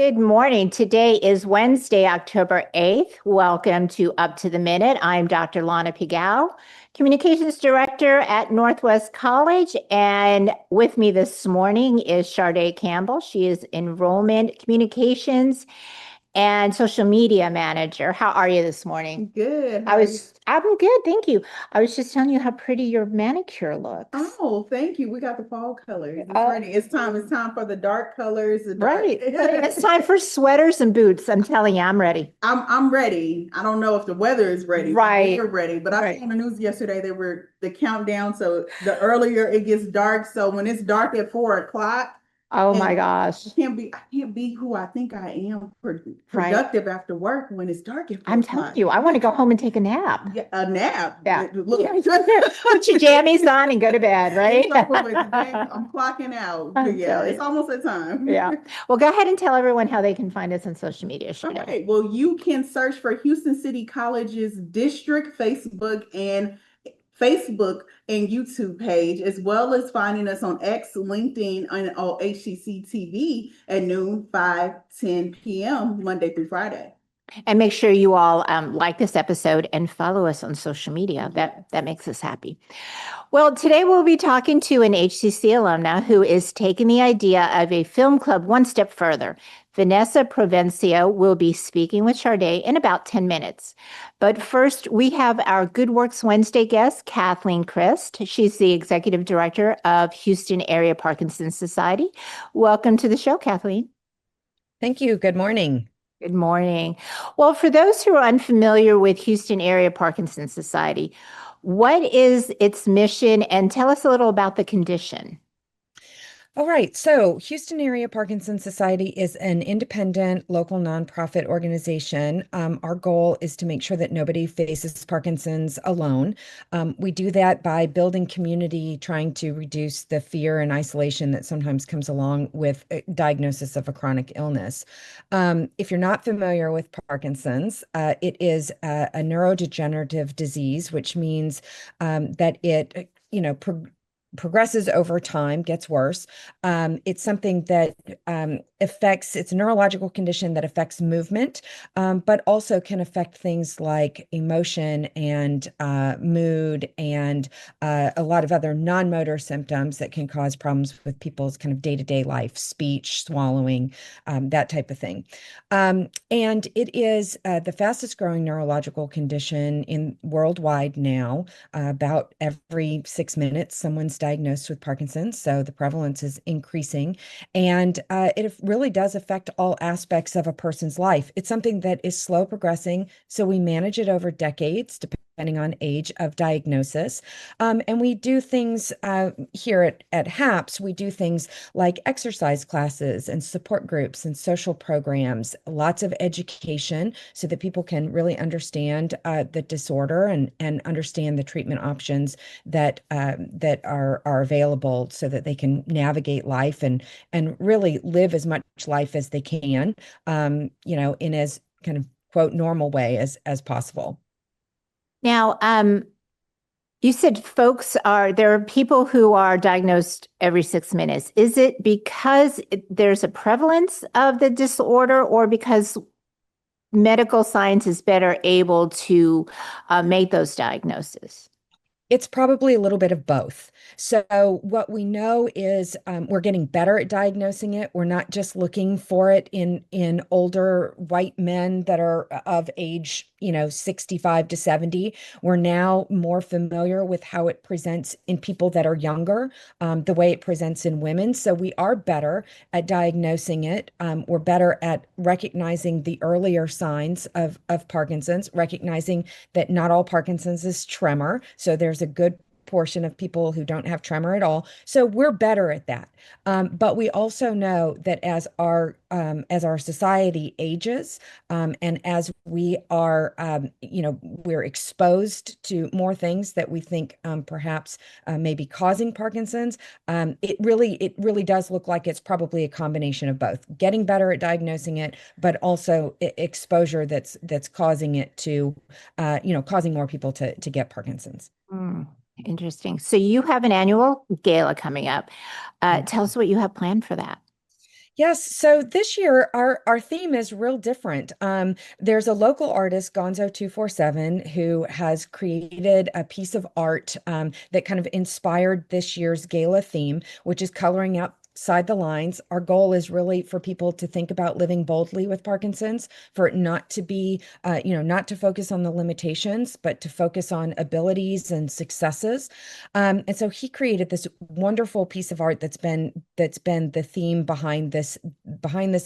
Good morning. Today is Wednesday, October 8th. Welcome to Up to the Minute. I'm Dr. Lana Pigal, Communications Director at Northwest College. And with me this morning is Sharday Campbell. She is Enrollment Communications and Social Media Manager. How are you this morning? Good. I'm good, thank you. I was just telling you how pretty your manicure looks. Oh, thank you. We got the fall colors. It's Oh, ready. It's time. It's time for the dark colors. The dark. right. It's time for sweaters and boots. I'm telling you, I'm ready. I'm ready. I don't know if the weather is ready. Right. We're ready. But I Right. saw on the news yesterday they were the countdown. So the earlier it gets dark. So when it's dark at 4 o'clock, Oh my and gosh. I can't be who I think I am productive after work when it's dark at four I'm telling o'clock. you, I want to go home and take a nap. Yeah, a nap. Yeah. Look, Put your jammies on and go to bed, right? it's over with. I'm clocking out. I'm Yeah, telling it's you. almost that time. Yeah. Well, go ahead and tell everyone how they can find us on social media, All Sharday. right. Well, you can search for Houston City College's district Facebook and YouTube page, as well as finding us on X, LinkedIn, and on HCC TV at noon, 5:10 p.m. Monday through Friday. And make sure you all like this episode and follow us on social media. That makes us happy. Well, today we'll be talking to an HCC alumna who is taking the idea of a film club one step further. Vanessa Provencio will be speaking with Sharday in about 10 minutes. But first, we have our Good Works Wednesday guest, Kathleen Crist. She's the Executive Director of Houston Area Parkinson Society. Welcome to the show, Kathleen. Thank you. Good morning. Good morning. Well, for those who are unfamiliar with Houston Area Parkinson Society, what is its mission? And tell us a little about the condition. All right. So, Houston Area Parkinson Society is an independent local nonprofit organization. Our goal is to make sure that nobody faces Parkinson's alone. We do that by building community, trying to reduce the fear and isolation that sometimes comes along with a diagnosis of a chronic illness. If you're not familiar with Parkinson's, it is a neurodegenerative disease, which means that it, progresses over time, gets worse. It's something that it's a neurological condition that affects movement, but also can affect things like emotion and mood and a lot of other non-motor symptoms that can cause problems with people's kind of day-to-day life, speech, swallowing, that type of thing. And it is the fastest growing neurological condition in worldwide now. About every 6 minutes, someone's diagnosed with Parkinson's. So the prevalence is increasing. And it really does affect all aspects of a person's life. It's something that is slow progressing. So we manage it over decades, depending on age of diagnosis. And we do things here at HAPS, we do things like exercise classes and support groups and social programs, lots of education so that people can really understand the disorder and understand the treatment options that are available so that they can navigate life and really live as much life as they can, in as kind of quote normal way as possible. Now, you said there are people who are diagnosed every 6 minutes. Is it because there's a prevalence of the disorder or because medical science is better able to make those diagnoses? It's probably a little bit of both. So what we know is we're getting better at diagnosing it. We're not just looking for it in older white men that are of age, 65 to 70. We're now more familiar with how it presents in people that are younger, the way it presents in women. So we are better at diagnosing it. We're better at recognizing the earlier signs of Parkinson's, recognizing that not all Parkinson's is tremor. So there's a good portion of people who don't have tremor at all. So we're better at that. But we also know that as our society ages, and as we are, we're exposed to more things that we think perhaps may be causing Parkinson's. It really does look like it's probably a combination of both, getting better at diagnosing it, but also exposure that's causing it to, causing more people to get Parkinson's. Interesting. So you have an annual gala coming up. Tell us what you have planned for that. Yes, so this year our theme is real different. There's a local artist, Gonzo247, who has created a piece of art that kind of inspired this year's gala theme, which is coloring outside the lines. Our goal is really for people to think about living boldly with Parkinson's, for it not to be, not to focus on the limitations, but to focus on abilities and successes. And so he created this wonderful piece of art that's been the theme behind this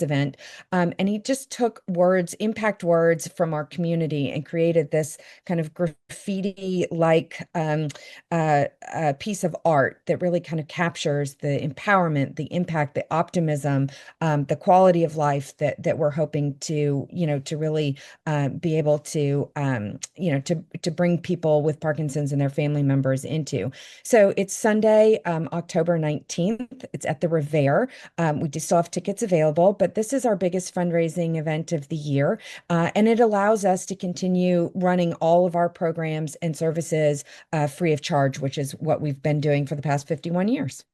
event. And he just took words, impact words from our community, and created this kind of graffiti-like piece of art that really kind of captures the empowerment, the impact, the optimism, the quality of life that we're hoping to really be able to bring people with Parkinson's and their family members into. So it's Sunday, October 19th. It's at the Revere. We do still have tickets available, but this is our biggest fundraising event of the year. And it allows us to continue running all of our programs and services free of charge, which is what we've been doing for the past 51 years.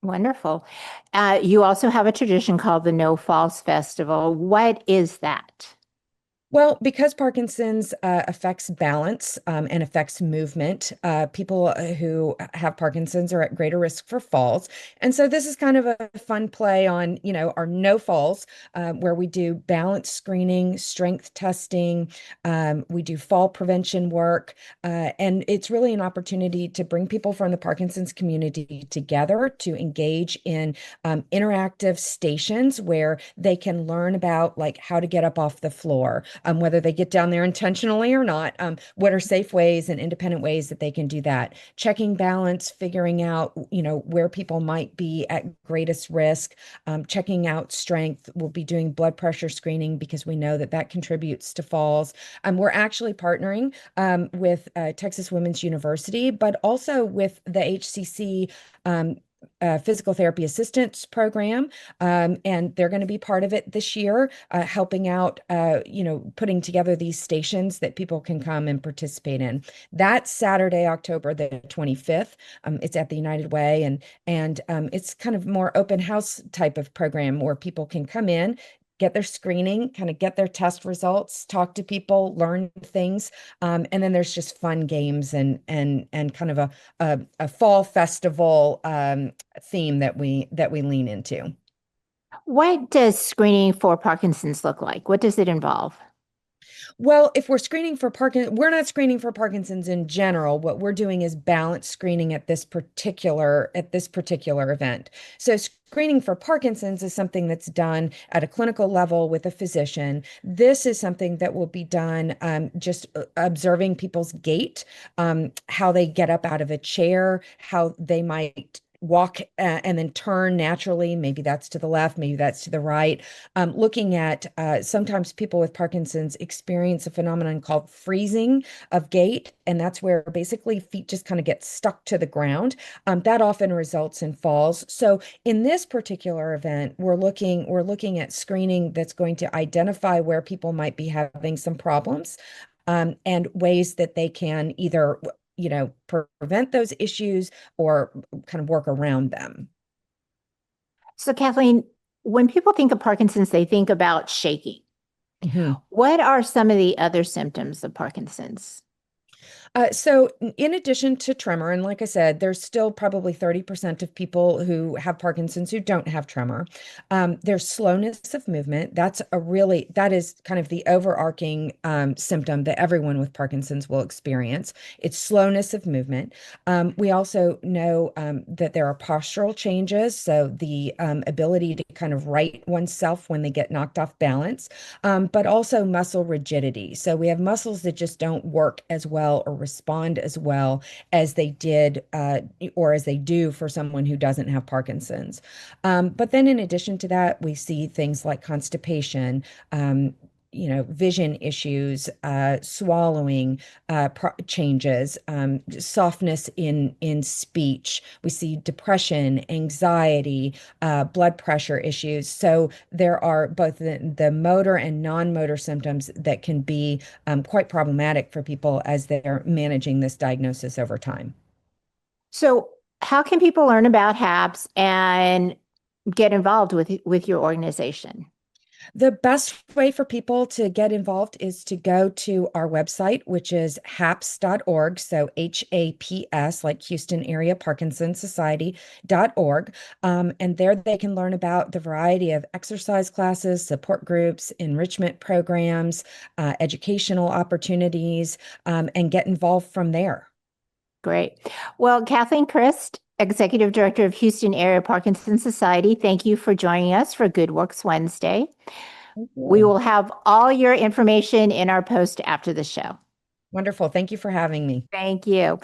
Wonderful. You also have a tradition called the No Falls Festival. What is that? Well, because Parkinson's affects balance and affects movement, people who have Parkinson's are at greater risk for falls. And so this is kind of a fun play on, our no falls, where we do balance screening, strength testing, we do fall prevention work, and it's really an opportunity to bring people from the Parkinson's community together to engage in interactive stations where they can learn about like how to get up off the floor, whether they get down there intentionally or not, what are safe ways and independent ways that they can do that. Checking balance, figuring out, where people might be at greatest risk, checking out strength. We'll be doing blood pressure screening because we know that that contributes to falls. We're actually partnering with Texas Women's University, but also with the HCC physical therapy assistance program. And they're going to be part of it this year, helping out, putting together these stations that people can come and participate in. That's Saturday, October the 25th. It's at the United Way, and it's kind of more open house type of program where people can come in, get their screening, kind of get their test results, talk to people, learn things. And then there's just fun games and kind of a fall festival theme that we lean into. What does screening for Parkinson's look like? What does it involve? Well, if we're screening for Parkinson's, we're not screening for Parkinson's in general. What we're doing is balance screening at this particular event. So screening for Parkinson's is something that's done at a clinical level with a physician. This is something that will be done just observing people's gait, how they get up out of a chair, how they might walk and then turn naturally. Maybe that's to the left, maybe that's to the right. Looking at sometimes people with Parkinson's experience a phenomenon called freezing of gait, and that's where basically feet just kind of get stuck to the ground. That often results in falls. So in this particular event, we're looking at screening that's going to identify where people might be having some problems, and ways that they can either prevent those issues or kind of work around them. So, Kathleen, when people think of Parkinson's, they think about shaking. Mhm. What are some of the other symptoms of Parkinson's? So in addition to tremor, and like I said, there's still probably 30% of people who have Parkinson's who don't have tremor. There's slowness of movement. That is kind of the overarching symptom that everyone with Parkinson's will experience. It's slowness of movement. We also know that there are postural changes, so the ability to kind of right oneself when they get knocked off balance, but also muscle rigidity. So we have muscles that just don't work as well or respond as well as they did or as they do for someone who doesn't have Parkinson's. But then in addition to that, we see things like constipation, vision issues, swallowing changes, softness in speech. We see depression, anxiety, blood pressure issues. So there are both the motor and non-motor symptoms that can be quite problematic for people as they're managing this diagnosis over time. So, how can people learn about HAPS, and get involved with your organization? The best way for people to get involved is to go to our website, which is haps.org. So HAPS, like Houston Area Parkinson Society.org. And there they can learn about the variety of exercise classes, support groups, enrichment programs, educational opportunities, and get involved from there. Great. Well, Kathleen Crist, Executive Director of Houston Area Parkinson Society, thank you for joining us for Good Works Wednesday. We will have all your information in our post after the show. Wonderful. Thank you for having me. Thank you.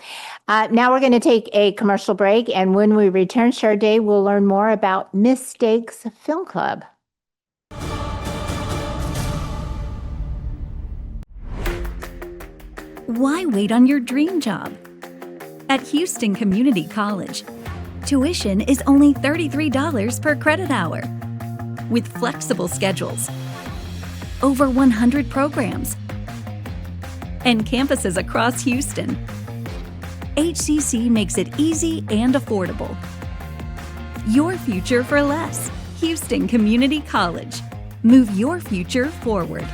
Now we're going to take a commercial break, and when we return, Sade, we'll learn more about Mistakes Film Club. Why wait on your dream job? At Houston Community College, tuition is only $33 per credit hour, with flexible schedules, over 100 programs, and campuses across Houston. HCC makes it easy and affordable. Your future for less. Houston Community College. Move your future forward.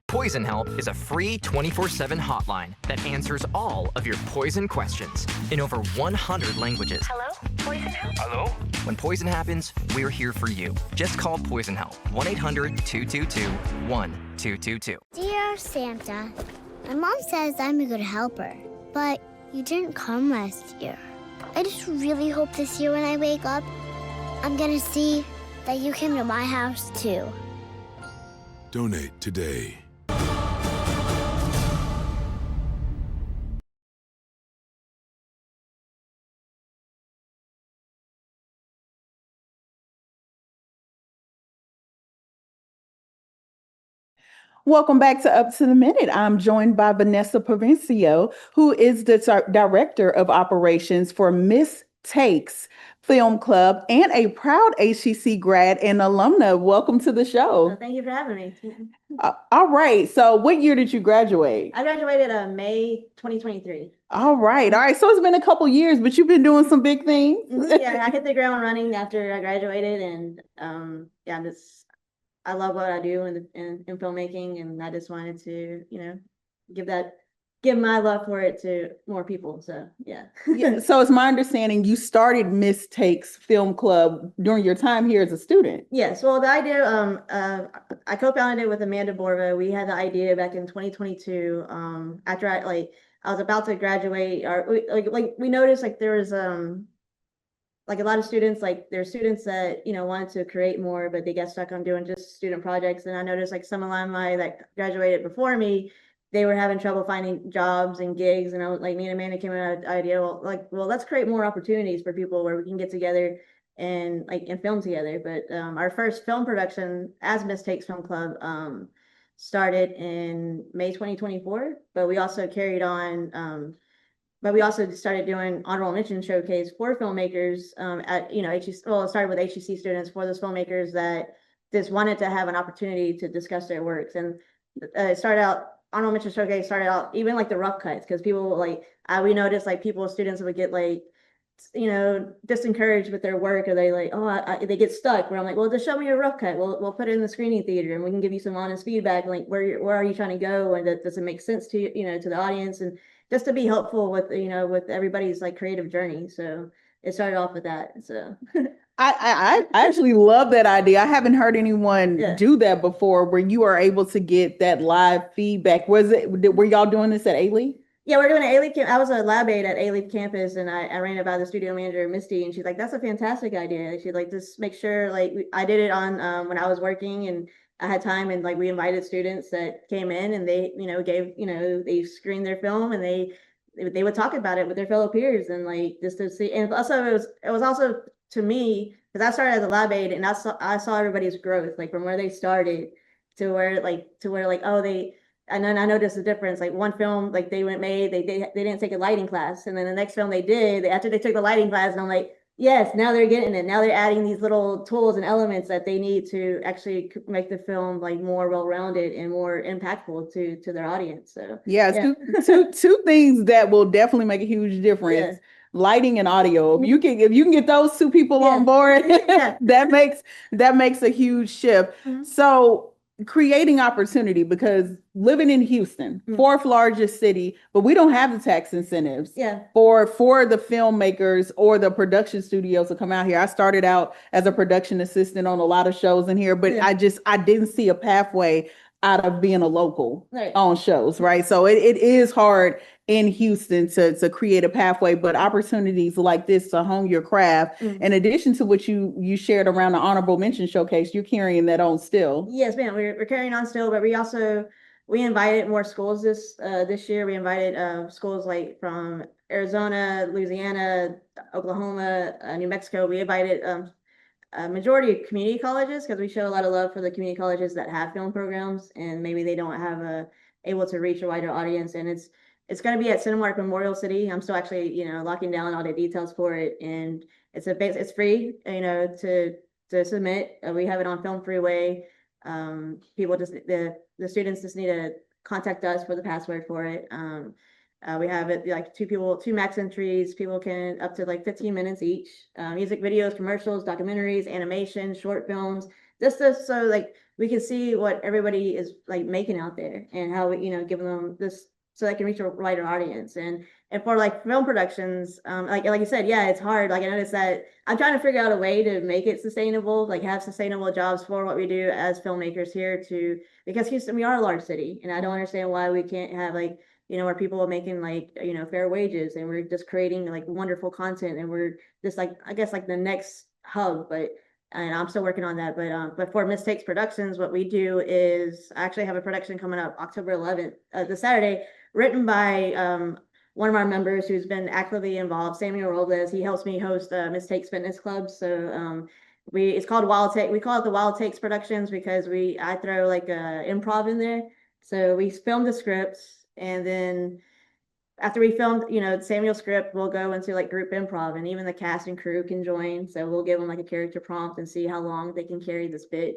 Poison Help is a free 24/7 hotline that answers all of your poison questions in over 100 languages. Hello? Poison Help? Hello? When poison happens, we're here for you. Just call Poison Help, 1-800-222-1222. Dear Santa, my mom says I'm a good helper, but you didn't come last year. I just really hope this year when I wake up, I'm gonna see that you came to my house too. Donate today. Welcome back to Up to the Minute. I'm joined by Vanessa Provencio, who is the Director of Operations for Mistakes Film Club and a proud HCC grad and alumna. Welcome to the show. Thank you for having me. All right. So what year did you graduate? I graduated May 2023. All right. So it's been a couple years, but you've been doing some big things. Yeah, I hit the ground running after I graduated, and I love what I do in filmmaking, and I just wanted to, give my love for it to more people. So yeah. So it's my understanding you started Mistakes Film Club during your time here as a student. Yes. Well, the idea, I co-founded it with Amanda Borba. We had the idea back in 2022. After I was about to graduate, or we noticed there was a lot of students, there's students that, wanted to create more, but they get stuck on doing just student projects. And I noticed some alumni that graduated before me, they were having trouble finding jobs and gigs. And me and Amanda came up with the idea, well, let's create more opportunities for people where we can get together and film together. But our first film production as Mistakes Film Club started in May 2024, but we also carried on, but we also started doing honorable mention showcase for filmmakers at HEC. Well, it started with HEC students, for those filmmakers that just wanted to have an opportunity to discuss their works. And it started out, honorable mention showcase started out even the rough cuts, because people we noticed students would get disencouraged with their work, or they get stuck, where I'm well, just show me your rough cut. We'll put it in the screening theater and we can give you some honest feedback, where are you trying to go, and does it make sense to to the audience, and just to be helpful with with everybody's creative journey. So it started off with that. So I actually love that idea. I haven't heard anyone do that before, where you are able to get that live feedback. Were y'all doing this at A-Leaf? Yeah, we're doing an A-Leaf camp. I was a lab aide at A-Leaf campus, and I ran it by the studio manager, Misty, and she's that's a fantastic idea. She'd just make sure, I did it on when I was working and I had time, and we invited students that came in, and they, they screened their film, and they would talk about it with their fellow peers, and just to see. And also it was also, to me, because I started as a lab aide, and I saw everybody's growth, from where they started to where and then I noticed the difference. One film, they didn't take a lighting class, and then the next film they did, after they took the lighting class, and I'm yes, now they're getting it. Now they're adding these little tools and elements that they need to actually make the film more well-rounded and more impactful to their audience. So two things that will definitely make a huge difference. lighting and audio. If you can get those two people on board, that makes a huge shift. So creating opportunity, because living in Houston, fourth largest city, but we don't have the tax incentives for the filmmakers or the production studios to come out here. I started out as a production assistant on a lot of shows in here, but I didn't see a pathway out of being a local on shows, right? So it is hard in Houston to create a pathway, but opportunities like this to hone your craft, in addition to what you shared around the honorable mention showcase, you're carrying that on still. Yes, ma'am. We're carrying on still, but we invited more schools this year. We invited schools like from Arizona, Louisiana, Oklahoma, New Mexico. We invited a majority of community colleges, because we show a lot of love for the community colleges that have film programs and maybe they don't have able to reach a wider audience. And it's going to be at Cinemark Memorial City. I'm still actually, locking down all the details for it, and it's free, to submit. We have it on Film Freeway. People the students just need to contact us for the password for it. We have it like two max entries. People can up to like 15 minutes each. Music videos, commercials, documentaries, animation, short films. Just so like we can see what everybody is like making out there, and how we, give them this so they can reach a wider audience. And for like film productions, like you said, it's hard. Like I noticed that I'm trying to figure out a way to make it sustainable, like have sustainable jobs for what we do as filmmakers here because Houston, we are a large city, and I don't understand why we can't have like, where people are making like, fair wages, and we're just creating like wonderful content, and we're just like, I guess like the next hub, and I'm still working on that. But for Mistakes Productions, what we do is I actually have a production coming up October 11th, this Saturday, written by one of our members who's been actively involved, Samuel Robles. He helps me host Mistakes Fitness Club. So it's called Wild Take. We call it the Wild Takes Productions because I throw like improv in there. So we filmed the scripts, and then after we filmed, Samuel's script, we'll go into like group improv, and even the cast and crew can join. So we'll give them like a character prompt and see how long they can carry this bit,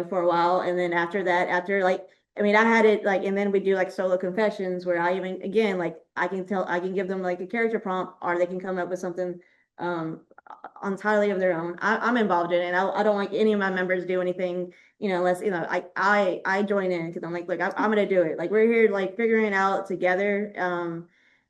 for a while. And then after that, I had it like, and then we do like solo confessions where I even, again, like I can give them like a character prompt, or they can come up with something entirely of their own. I'm involved in it. I don't like any of my members do anything, unless, I join in, because I'm like, look, I'm going to do it. Like we're here, like figuring it out together,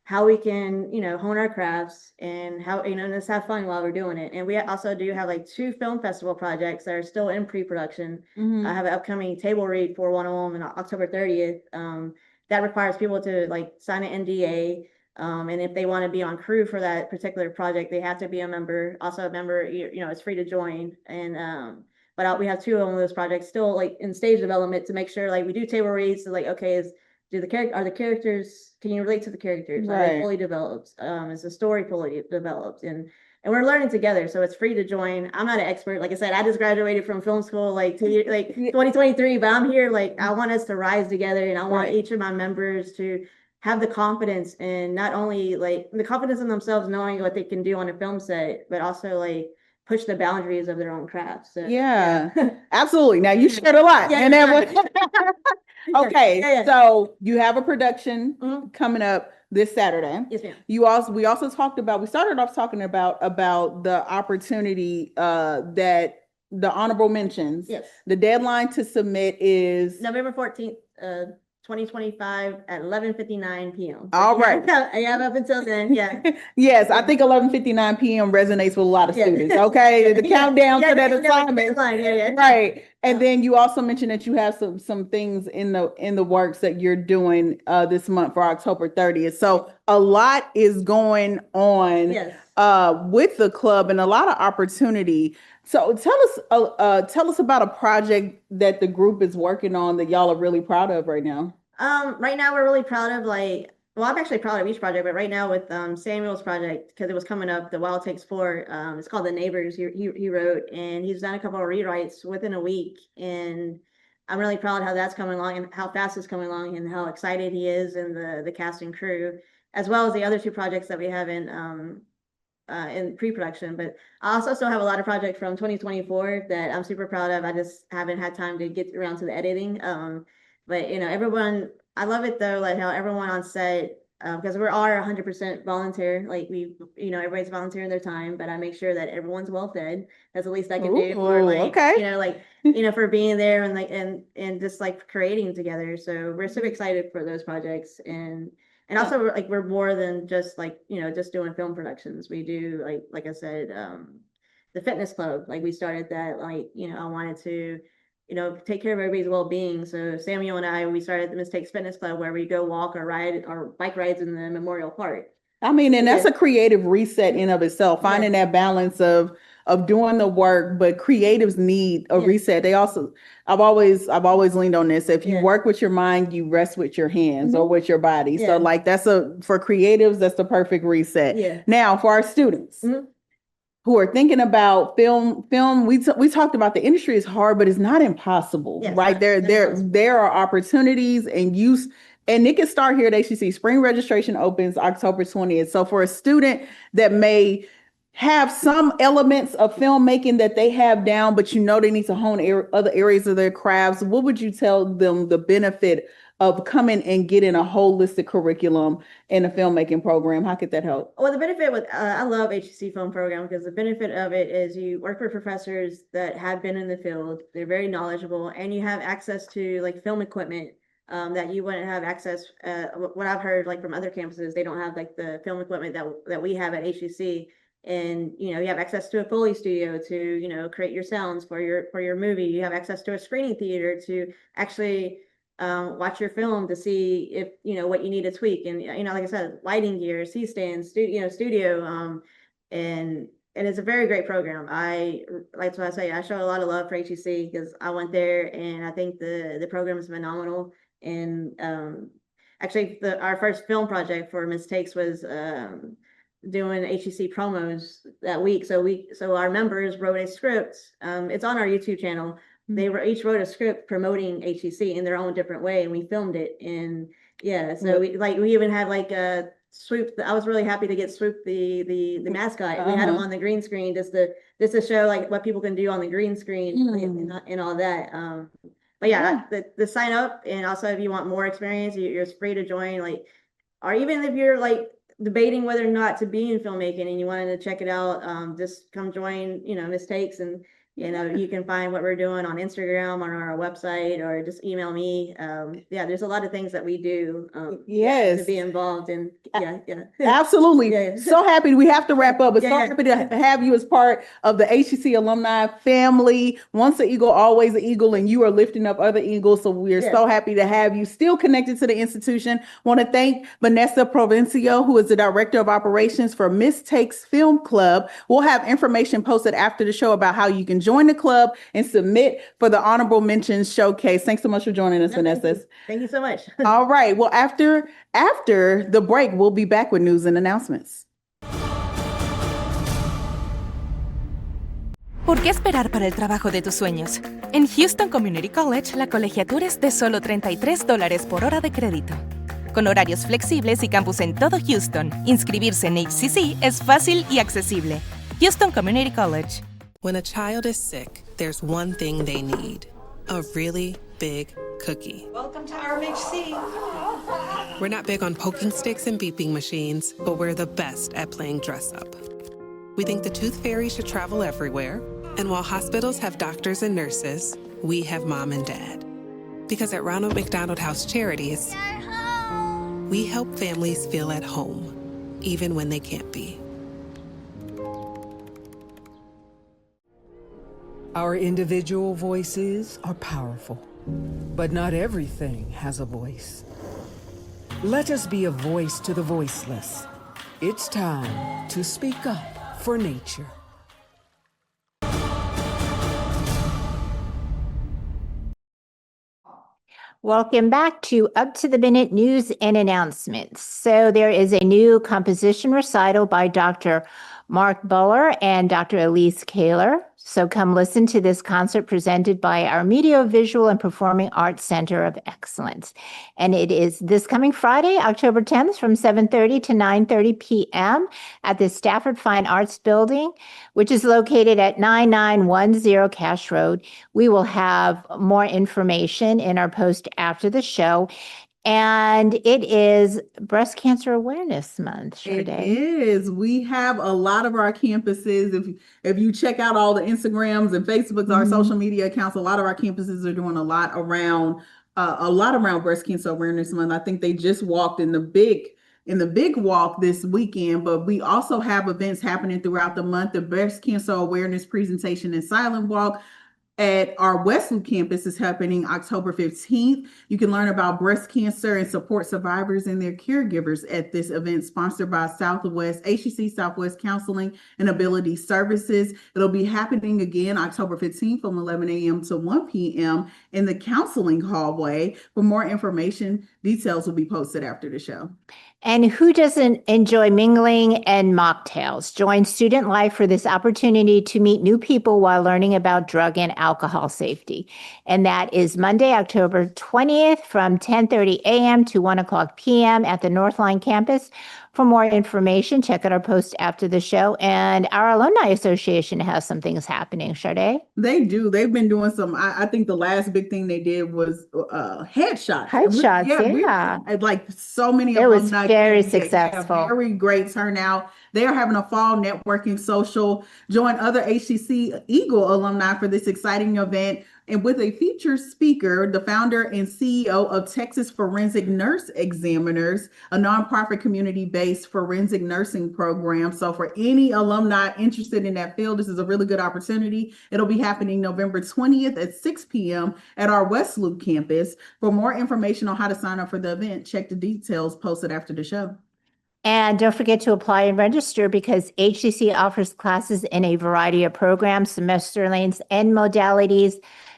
how we can, hone our crafts, and how, and just have fun while we're doing it. And we also do have like 2 film festival projects that are still in pre-production. I have an upcoming table read for one of them on October 30th. That requires people to like sign an NDA. And if they want to be on crew for that particular project, they have to be a member. Also a member, it's free to join. And, but we have 2 of those projects still like in stage development to make sure like we do table reads. So like, okay, are the characters, can you relate to the characters? Are they fully developed? Is the story fully developed? And we're learning together, so it's free to join. I'm not an expert. Like I said, I just graduated from film school like 2023, but I'm here, like I want us to rise together, and I want each of my members to have the confidence, and not only like the confidence in themselves knowing what they can do on a film set, but also like push the boundaries of their own craft. So absolutely. Now you shared a lot. Okay, so you have a production coming up this Saturday. Yes, ma'am. We also started off talking about the opportunity that the honorable mentions. Yes. The deadline to submit is November 14th, 2025 at 11:59 p.m. All right. I have up until then. Yeah. Yes, I think 11:59 p.m. resonates with a lot of students. Okay, the countdown to that assignment. Right. And then you also mentioned that you have some things in the works that you're doing this month for October 30th. So a lot is going on with the club, and a lot of opportunity. So tell us about a project that the group is working on that y'all are really proud of right now. Right now we're really proud of I'm actually proud of each project, but right now with Samuel's project, because it was coming up, the Wild Takes 4, it's called The Neighbors. He wrote, and he's done a couple of rewrites within a week, and I'm really proud how that's coming along, and how fast it's coming along, and how excited he is, and the cast and crew, as well as the other 2 projects that we have in pre-production. But I also still have a lot of projects from 2024 that I'm super proud of. I just haven't had time to get around to the editing. But everyone, I love it though, like how everyone on set because we are 100% volunteer. Like everybody's volunteering their time, but I make sure that everyone's well fed. That's the least I can do for okay. For being there and and just like creating together. So we're super excited for those projects and also we're more than just just doing film productions. We do like I said, the fitness club. Like we started that I wanted to take care of everybody's well-being. So Samuel and I, we started the Mistakes Fitness Club where we go walk or ride or bike rides in the Memorial Park. I mean, and that's a creative reset in of itself, finding that balance of doing the work, but creatives need a reset. They also, I've always leaned on this. If you work with your mind, you rest with your hands or with your body. So for creatives, that's the perfect reset. Yeah. Now for our students who are thinking about film, we talked about the industry is hard, but it's not impossible, right? There are opportunities and use. And it can start here at HCC. Spring registration opens October 20th. So for a student that may have some elements of filmmaking that they have down, but they need to hone other areas of their crafts, what would you tell them the benefit of coming and getting a holistic curriculum in a filmmaking program? How could that help? Well, the benefit with I love HCC film program because the benefit of it is you work with professors that have been in the field. They're very knowledgeable, and you have access to film equipment that you wouldn't have access. What I've heard from other campuses, they don't have the film equipment that we have at HCC. And you have access to a Foley studio to create your sounds for your movie. You have access to a screening theater to actually watch your film to see if what you need to tweak. And like I said, lighting gear, C-stands, studio, and it's a very great program. That's what I say. I show a lot of love for HCC because I went there, and I think the program is phenomenal. And actually, our first film project for Mistakes was doing HCC promos that week. So our members wrote a script. It's on our YouTube channel. They each wrote a script promoting HCC in their own different way, and we filmed it. And so we even had a Swoop. I was really happy to get Swoop the mascot. We had him on the green screen just to show what people can do on the green screen and all that. But the sign up, and also if you want more experience, you're free to join. Or even if you're debating whether or not to be in filmmaking and you wanted to check it out, just come join Mistakes, and you can find what we're doing on Instagram, on our website, or just email me. There's a lot of things that we do to be involved in. Absolutely. So happy. We have to wrap up, but so happy to have you as part of the HCC alumni family. Once an eagle, always an eagle, and you are lifting up other eagles. So we're so happy to have you still connected to the institution. Want to thank Vanessa Provencio, who is the Director of Operations for Mistakes Film Club. We'll have information posted after the show about how you can join the club and submit for the Honorable Mentions Showcase. Thanks so much for joining us, Vanessa. Thank you so much. All right. Well, after the break, we'll be back with news and announcements. ¿Por qué esperar para el trabajo de tus sueños? En Houston Community College, la colegiatura es de solo $33 por hora de crédito. Con horarios flexibles y campus en todo Houston, inscribirse en HCC es fácil y accesible. Houston Community College. When a child is sick, there's one thing they need: a really big cookie. Welcome to RMHC. We're not big on poking sticks and beeping machines, but we're the best at playing dress up. We think the Tooth Fairy should travel everywhere, and while hospitals have doctors and nurses, we have mom and dad. Because at Ronald McDonald House Charities, we help families feel at home, even when they can't be. Our individual voices are powerful, but not everything has a voice. Let us be a voice to the voiceless. It's time to speak up for nature. Welcome back to Up to the Minute News and Announcements. So there is a new composition recital by Dr. Mark Buller and Dr. Elise Kaler. So come listen to this concert presented by our Media, Visual, and Performing Arts Center of Excellence. And it is this coming Friday, October 10th from 7:30 to 9:30 p.m. at the Stafford Fine Arts Building, which is located at 9910 Cash Road. We will have more information in our post after the show. And it is Breast Cancer Awareness Month, It Sade. is. We have a lot of our campuses. If you check out all the Instagrams and Facebooks, our social media accounts, a lot of our campuses are doing a lot around Breast Cancer Awareness Month. I think they just walked in the big walk this weekend, but we also have events happening throughout the month. The Breast Cancer Awareness Presentation and Silent Walk at our West Loop campus is happening October 15th. You can learn about breast cancer and support survivors and their caregivers at this event sponsored by HCC Southwest Counseling and Ability Services. It'll be happening again October 15th from 11 a.m. to 1 p.m. in the counseling hallway. For more information, details will be posted after the show. And who doesn't enjoy mingling and mocktails? Join Student Life for this opportunity to meet new people while learning about drug and alcohol safety. And that is Monday, October 20th from 10:30 a.m. to 1 o'clock p.m. at the Northline campus. For more information, check out our post after the show. And our Alumni Association has some things happening, Sade. They do. They've been doing some, I think the last big thing they did was headshots. Headshots, yeah. Like so many It was alumni very came. They had a successful. very great turnout. They are having a fall networking social. Join other HCC Eagle alumni for this exciting event. And with a featured speaker, the founder and CEO of Texas Forensic Nurse Examiners, a nonprofit community-based forensic nursing program. So for any alumni interested in that field, this is a really good opportunity. It'll be happening November 20th at 6 p.m. at our West Loop campus. For more information on how to sign up for the event, check the details posted after the show. And don't forget to apply and register because HCC offers classes in a variety of programs, semester lengths, and modalities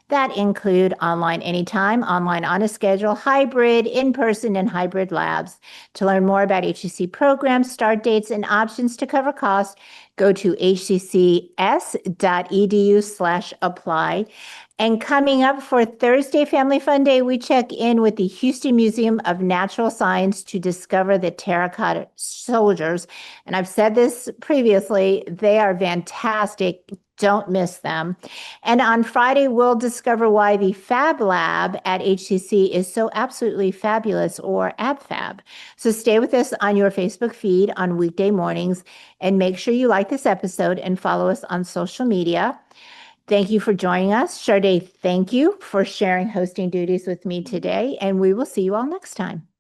that include online anytime, online on a schedule, hybrid, in-person, and hybrid labs. To learn more about HCC programs, start dates, and options to cover costs, go to hccs.edu/apply. And coming up for Thursday Family Fun Day, we check in with the Houston Museum of Natural Science to discover the terracotta soldiers. And I've said this previously, they are fantastic. Don't miss them. And on Friday, we'll discover why the Fab Lab at HCC is so absolutely fabulous, or AbFab. So stay with us on your Facebook feed on weekday mornings, and make sure you like this episode and follow us on social media. Thank you for joining us. Sade, thank you for sharing hosting duties with me today, and we will see you all next time.